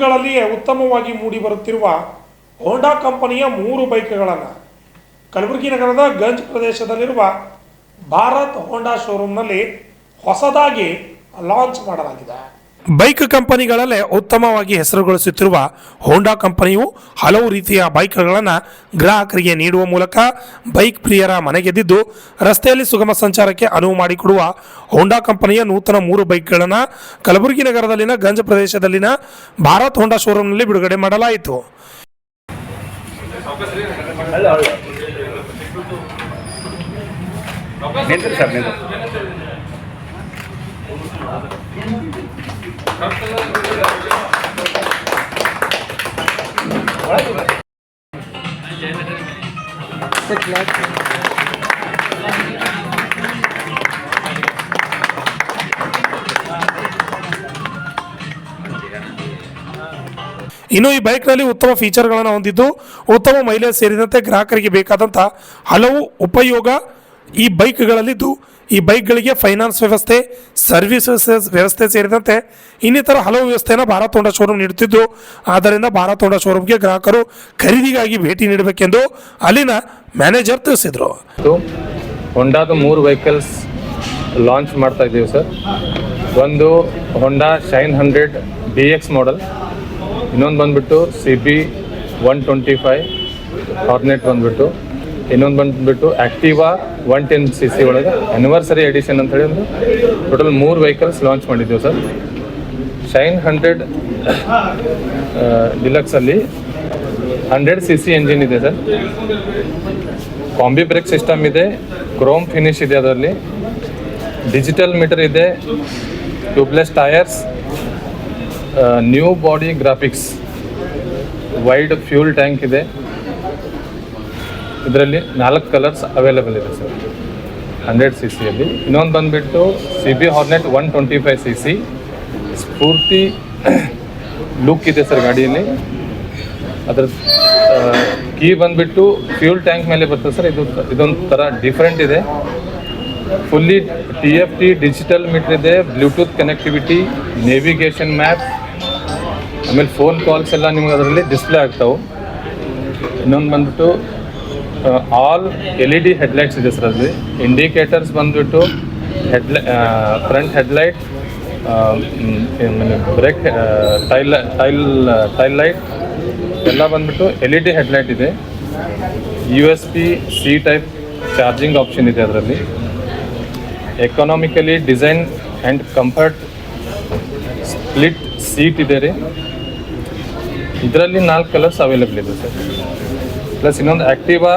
ಬೈಕ್ಗಳಲ್ಲಿಯೇ ಉತ್ತಮವಾಗಿ ಮೂಡಿಬರುತ್ತಿರುವ ಹೋಂಡಾ ಕಂಪನಿಯ 3 ಬೈಕ್ಗಳನ್ನು ಕಲಬುರಗಿ ನಗರದ ಗಂಜ್ ಪ್ರದೇಶದಲ್ಲಿರುವ ಭಾರತ್ ಹೋಂಡಾ ಶೋರೂಮ್ನಲ್ಲಿ ಹೊಸದಾಗಿ ಲಾಂಚ್ ಮಾಡಲಾಗಿದೆ. ಬೈಕ್ ಕಂಪನಿಗಳಲ್ಲೇ ಉತ್ತಮವಾಗಿ ಹೆಸರುಗಳಿಸುತ್ತಿರುವ ಹೋಂಡಾ ಕಂಪನಿಯು ಹಲವು ರೀತಿಯ ಬೈಕ್ಗಳನ್ನು ಗ್ರಾಹಕರಿಗೆ ನೀಡುವ ಮೂಲಕ ಬೈಕ್ ಪ್ರಿಯರ ಮನೆಗೆದ್ದಿದ್ದು ರಸ್ತೆಯಲ್ಲಿ ಸುಗಮ ಸಂಚಾರಕ್ಕೆ ಅನುವು ಮಾಡಿಕೊಡುವ ಹೋಂಡಾ ಕಂಪನಿಯ ನೂತನ 3 ಬೈಕ್ಗಳನ್ನು ಕಲಬುರಗಿ ನಗರದಲ್ಲಿನ ಗಂಜ್ ಪ್ರದೇಶದಲ್ಲಿನ ಭಾರತ್ ಹೋಂಡಾ ಶೋರೂಮ್ನಲ್ಲಿ ಬಿಡುಗಡೆ ಮಾಡಲಾಯಿತು. ಇನ್ನು ಈ ಬೈಕ್ನಲ್ಲಿ ಉತ್ತಮ ಫೀಚರ್ಗಳನ್ನು ಹೊಂದಿದ್ದು ಉತ್ತಮ ಮೈಲೇಜ್ ಸೇರಿದಂತೆ ಗ್ರಾಹಕರಿಗೆ ಬೇಕಾದಂಥ ಹಲವು ಉಪಯೋಗ ಈ ಬೈಕ್ಗಳಲ್ಲಿದ್ದು ಈ ಬೈಕ್ಗಳಿಗೆ ಫೈನಾನ್ಸ್ ವ್ಯವಸ್ಥೆ, ಸರ್ವಿಸಸ್ ವ್ಯವಸ್ಥೆ ಸೇರಿದಂತೆ ಇನ್ನಿತರ ಹಲವು ವ್ಯವಸ್ಥೆಯನ್ನು ಭಾರತ್ ಹೋಂಡಾ ಶೋರೂಮ್ ನೀಡುತ್ತಿದ್ದು, ಆದ್ದರಿಂದ ಭಾರತ್ ಹೋಂಡಾ ಶೋರೂಮ್ಗೆ ಗ್ರಾಹಕರು ಖರೀದಿಗಾಗಿ ಭೇಟಿ ನೀಡಬೇಕೆಂದು ಅಲ್ಲಿನ ಮ್ಯಾನೇಜರ್ ತಿಳಿಸಿದರು. ಹೋಂಡಾದ 3 ವೆಹಿಕಲ್ಸ್ ಲಾಂಚ್ ಮಾಡ್ತಾ ಇದ್ದೀವಿ ಸರ್. ಒಂದು ಹೋಂಡಾ ಶೈನ್ 100 BX ಮಾಡೆಲ್, ಇನ್ನೊಂದು ಬಂದುಬಿಟ್ಟು CB 125 ಹಾರ್ನೆಟ್ ಬಂದುಬಿಟ್ಟು, ಇನ್ನೊಂದು ಬಂದುಬಿಟ್ಟು ಆ್ಯಕ್ಟಿವಾ 110cc ಒಳಗೆ ಆ್ಯನಿವರ್ಸರಿ ಎಡಿಷನ್ ಅಂತ ಹೇಳಿ ಒಂದು ಟೋಟಲ್ 3 ವೆಹಿಕಲ್ಸ್ ಲಾಂಚ್ ಮಾಡಿದ್ದೀವಿ ಸರ್. ಶೈನ್ 100 ಡಿಲಕ್ಸಲ್ಲಿ 100cc ಎಂಜಿನ್ ಇದೆ ಸರ್. ಕಾಂಬಿ ಬ್ರೇಕ್ ಸಿಸ್ಟಮ್ ಇದೆ, ಕ್ರೋಮ್ ಫಿನಿಶ್ ಇದೆ, ಅದರಲ್ಲಿ ಡಿಜಿಟಲ್ ಮೀಟರ್ ಇದೆ, tubeless tyres, new body graphics, wide fuel tank ಇದೆ. ಇದರಲ್ಲಿ 4 ಕಲರ್ಸ್ ಅವೈಲೇಬಲ್ ಇದೆ ಸರ್ 100cc. ಇನ್ನೊಂದು ಬಂದುಬಿಟ್ಟು CB ಹಾರ್ನೆಟ್ 125cc, ಸ್ಫೂರ್ತಿ ಲುಕ್ ಇದೆ ಸರ್ ಗಾಡಿಯಲ್ಲಿ. ಅದರ ಕೀ ಬಂದುಬಿಟ್ಟು ಫ್ಯೂಲ್ ಟ್ಯಾಂಕ್ ಮೇಲೆ ಬರ್ತದೆ ಸರ್. ಇದೊಂದು ಥರ ಡಿಫ್ರೆಂಟ್ ಇದೆ. ಫುಲ್ಲಿ TFT ಡಿಜಿಟಲ್ ಮೀಟರ್ ಇದೆ, ಬ್ಲೂಟೂತ್ ಕನೆಕ್ಟಿವಿಟಿ, ನೇವಿಗೇಷನ್ ಮ್ಯಾಪ್, ಆಮೇಲೆ ಫೋನ್ ಕಾಲ್ಸ್ ಎಲ್ಲ ನಿಮ್ಗೆ ಅದರಲ್ಲಿ ಡಿಸ್ಪ್ಲೇ ಆಗ್ತಾವೆ. ಇನ್ನೊಂದು ಬಂದುಬಿಟ್ಟು ಆಲ್ LED ಹೆಡ್ಲೈಟ್ಸ್ ಇದೆ ಸರ್. ಅದರಲ್ಲಿ ಇಂಡಿಕೇಟರ್ಸ್ ಬಂದುಬಿಟ್ಟು front headlight, brake, tail light ಎಲ್ಲ ಬಂದುಬಿಟ್ಟು LED ಹೆಡ್ಲೈಟ್ ಇದೆ. USB-C ಟೈಪ್ ಚಾರ್ಜಿಂಗ್ ಆಪ್ಷನ್ ಇದೆ ಅದರಲ್ಲಿ. Economically design and comfort split seat ಇದೆ ರೀ. ಇದರಲ್ಲಿ 4 ಕಲರ್ಸ್ ಅವೈಲೇಬಲ್ ಇದೆ ಸರ್. ಪ್ಲಸ್ ಇನ್ನೊಂದು ಆ್ಯಕ್ಟಿವಾ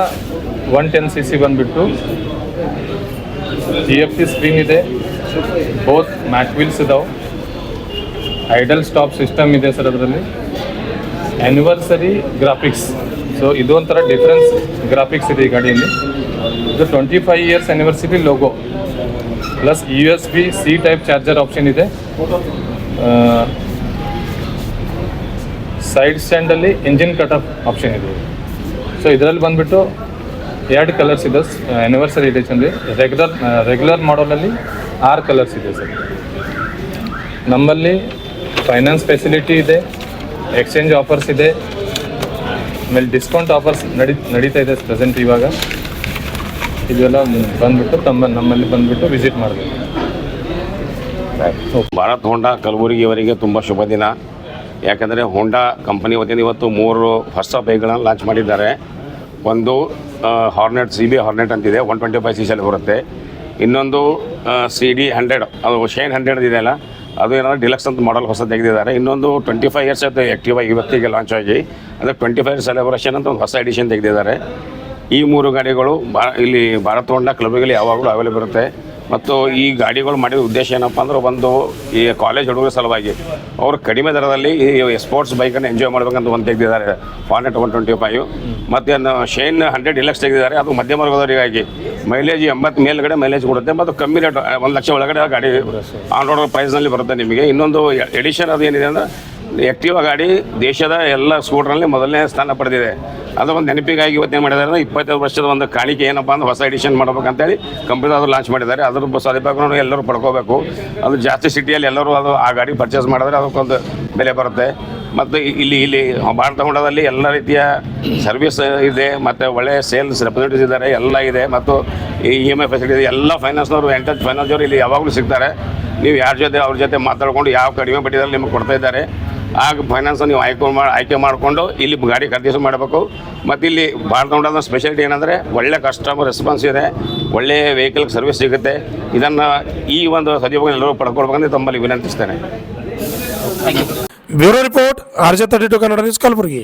110cc ಬಂದುಬಿಟ್ಟು TFT ಸ್ಕ್ರೀನ್ ಇದೆ, ಬೋತ್ ಮ್ಯಾಟ್ ವೀಲ್ಸ್ ಇದಾವೆ, ಐಡಲ್ ಸ್ಟಾಪ್ ಸಿಸ್ಟಮ್ ಇದೆ ಸರ್. ಅದರಲ್ಲಿ ಆ್ಯನಿವರ್ಸರಿ ಗ್ರಾಫಿಕ್ಸ್, ಸೊ ಇದು ಒಂಥರ ಡಿಫ್ರೆನ್ಸ್ ಗ್ರಾಫಿಕ್ಸ್ ಇದೆ ಈ ಗಾಡಿಯಲ್ಲಿ. ಇದು 25 years anniversary logo, plus USB-C type charger option ಇದೆ. ಸೈಡ್ ಸ್ಟ್ಯಾಂಡಲ್ಲಿ ಇಂಜಿನ್ ಕಟ್ ಆಫ್ ಆಪ್ಷನ್ ಇದೆ. ಸೊ ಇದರಲ್ಲಿ ಬಂದುಬಿಟ್ಟು 2 ಕಲರ್ಸ್ ಇದೆ ಆ್ಯನಿವರ್ಸರಿ ಎಡಿಷನ್ಲಿ. ರೆಗ್ಯುಲರ್ ಮಾಡಲಲ್ಲಿ 6 ಕಲರ್ಸ್ ಇದೆ ಸರ್. ನಮ್ಮಲ್ಲಿ ಫೈನಾನ್ಸ್ ಫೆಸಿಲಿಟಿ ಇದೆ, ಎಕ್ಸ್ಚೇಂಜ್ ಆಫರ್ಸ್ ಇದೆ, ಆಮೇಲೆ ಡಿಸ್ಕೌಂಟ್ ಆಫರ್ಸ್ ನಡೀತಾ ಇದೆ ಪ್ರೆಸೆಂಟ್ ಇವಾಗ. ಇದೆಲ್ಲ ಬಂದುಬಿಟ್ಟು ನಮ್ಮಲ್ಲಿ ಬಂದುಬಿಟ್ಟು ವಿಸಿಟ್ ಮಾಡಬೇಕು. ಭಾರತ್ ಹೋಂಡಾ ಕಲಬುರಗಿಯವರಿಗೆ ತುಂಬ ಶುಭ ದಿನ. ಯಾಕಂದರೆ ಹೋಂಡಾ ಕಂಪನಿ ವತಿಯಿಂದ ಇವತ್ತು 3 ಹೊಸ ಬೈಕ್ಗಳನ್ನು ಲಾಂಚ್ ಮಾಡಿದ್ದಾರೆ. ಒಂದು ಹಾರ್ನೆಟ್ CB ಹಾರ್ನೆಟ್ ಅಂತಿದೆ, 125cc ಬರುತ್ತೆ. ಇನ್ನೊಂದು CD 100, ಅದು ಶೈನ್ 100 ಇದೆಯಲ್ಲ, ಅದು ಏನಾದ್ರು ಡಿಲಕ್ಸ್ ಅಂತ ಮಾಡಲ್ ಹೊಸ ತೆಗೆದಿದ್ದಾರೆ. ಇನ್ನೊಂದು 25 ಇಯರ್ಸ್ ಆಯಿತು ಆ್ಯಕ್ಟಿವಾ ಇವತ್ತಿಗೆ ಲಾಂಚ್ ಆಗಿ, ಅಂದರೆ 25 ಇಯರ್ಸ್ ಸೆಲೆಬ್ರೇಷನ್ ಅಂತ ಒಂದು ಹೊಸ ಎಡಿಷನ್ ತೆಗೆದಿದ್ದಾರೆ. ಈ 3 ಗಾಡಿಗಳು ಇಲ್ಲಿ ಭಾರತ್ ಹೋಂಡಾ ಕ್ಲಬ್ಗಳಲ್ಲಿ ಯಾವಾಗಲೂ ಅವೈಲೇಬಲ್ ಇರುತ್ತೆ. ಮತ್ತು ಈ ಗಾಡಿಗಳು ಮಾಡಿದ ಉದ್ದೇಶ ಏನಪ್ಪ ಅಂದ್ರೆ, ಒಂದು ಈ ಕಾಲೇಜ್ ಹುಡುಗರ ಸಲುವಾಗಿ ಅವರು ಕಡಿಮೆ ದರದಲ್ಲಿ ಈ ಸ್ಪೋರ್ಟ್ಸ್ ಬೈಕನ್ನು ಎಂಜಾಯ್ ಮಾಡಬೇಕಂತ ಒಂದು ತೆಗೆದಿದ್ದಾರೆ ಹಾರ್ನೆಟ್ 125. ಮತ್ತು ಶೈನ್ 100 ಡಿಲಕ್ಸ್ ತೆಗೆದಿದ್ದಾರೆ. ಅದು ಮಧ್ಯಮ ವರ್ಗದವರಿಗಾಗಿ ಮೈಲೇಜ್ 80 ಮೇಲ್ಗಡೆ ಮೈಲೇಜ್ ಕೊಡುತ್ತೆ, ಮತ್ತು ಕಮ್ಮಿ ರೇಟ್ 1 ಲಕ್ಷ ಒಳಗಡೆ ಗಾಡಿ ಆನ್ ರೋಡ್ ಪ್ರೈಸ್ನಲ್ಲಿ ಬರುತ್ತೆ ನಿಮಗೆ. ಇನ್ನೊಂದು ಎಡಿಷನ್ ಅದು ಏನಿದೆ ಅಂದರೆ ಆ್ಯಕ್ಟಿವಾ ಗಾಡಿ ದೇಶದ ಎಲ್ಲ ಸ್ಕೂಟ್ರಲ್ಲಿ ಮೊದಲನೇ ಸ್ಥಾನ ಪಡೆದಿದೆ. ಅದು ಒಂದು ನೆನಪಿಗಾಗಿ ಇವತ್ತೇನು ಮಾಡಿದ್ದಾರೆ, 25 ವರ್ಷದ ಒಂದು ಕಾಣಿಕೆ ಏನಪ್ಪ ಅಂದ್ರೆ ಹೊಸ ಎಡಿಷನ್ ಮಾಡ್ಬೇಕಂತೇಳಿ ಕಂಪ್ನಿ ಅದು ಲಾಂಚ್ ಮಾಡಿದ್ದಾರೆ. ಅದ್ರ ಸದುಪಯೋಗ ಎಲ್ಲರೂ ಪಡ್ಕೋಬೇಕು. ಅದು ಜಾಸ್ತಿ ಸಿಟಿಯಲ್ಲಿ ಎಲ್ಲರೂ ಅದು ಆ ಗಾಡಿ ಪರ್ಚೇಸ್ ಮಾಡಿದ್ರೆ ಅದಕ್ಕೊಂದು ಬೆಲೆ ಬರುತ್ತೆ. ಮತ್ತು ಇಲ್ಲಿ ಭಾರತ ಹೋಂಡಾದಲ್ಲಿ ಎಲ್ಲ ರೀತಿಯ ಸರ್ವಿಸ್ ಇದೆ, ಮತ್ತು ಒಳ್ಳೆಯ ಸೇಲ್ಸ್ ರೆಪ್ರೆಸೆಂಟೇಟಿವ್ಸ್ ಇದ್ದಾರೆ, ಎಲ್ಲ ಇದೆ. ಮತ್ತು EMI ಫೆಸಿಲಿಟಿ ಇದೆ. ಎಲ್ಲ ಫೈನಾನ್ಸ್ನವರು ಎಂಟೆಜ್ ಫೈನಾನ್ಸ್ನವರು ಇಲ್ಲಿ ಯಾವಾಗಲೂ ಸಿಗ್ತಾರೆ. ನೀವು ಅವ್ರ ಜೊತೆ ಮಾತಾಡಿಕೊಂಡು ಯಾವ ಕಡಿಮೆ ಬಡ್ಡಿಯಲ್ಲಿ ನಿಮಗೆ ಕೊಡ್ತಾ ಇದ್ದಾರೆ ಆಗ ಫೈನಾನ್ಸ್ ನೀವು ಆಯ್ಕೆ ಮಾಡಿಕೊಂಡು ಇಲ್ಲಿ ಗಾಡಿ ಖರೀದಿ ಮಾಡಬೇಕು. ಮತ್ತು ಇಲ್ಲಿ ಭಾರತ ಹೋಂಡಾದ ಸ್ಪೆಷಾಲಿಟಿ ಏನಂದರೆ ಒಳ್ಳೆ ಕಸ್ಟಮರ್ ರೆಸ್ಪಾನ್ಸ್ ಇದೆ, ಒಳ್ಳೆಯ ವೆಹಿಕಲ್ ಸರ್ವಿಸ್ ಸಿಗುತ್ತೆ. ಇದನ್ನು ಈ ಒಂದು ಸದುಪಯೋಗ ಎಲ್ಲರೂ ಪಡ್ಕೊಳ್ಬೇಕಂತ ತಮ್ಮಲ್ಲಿ ವಿನಂತಿಸ್ತೇನೆ. Bureau report RJ32 Kannada news Kalaburagi.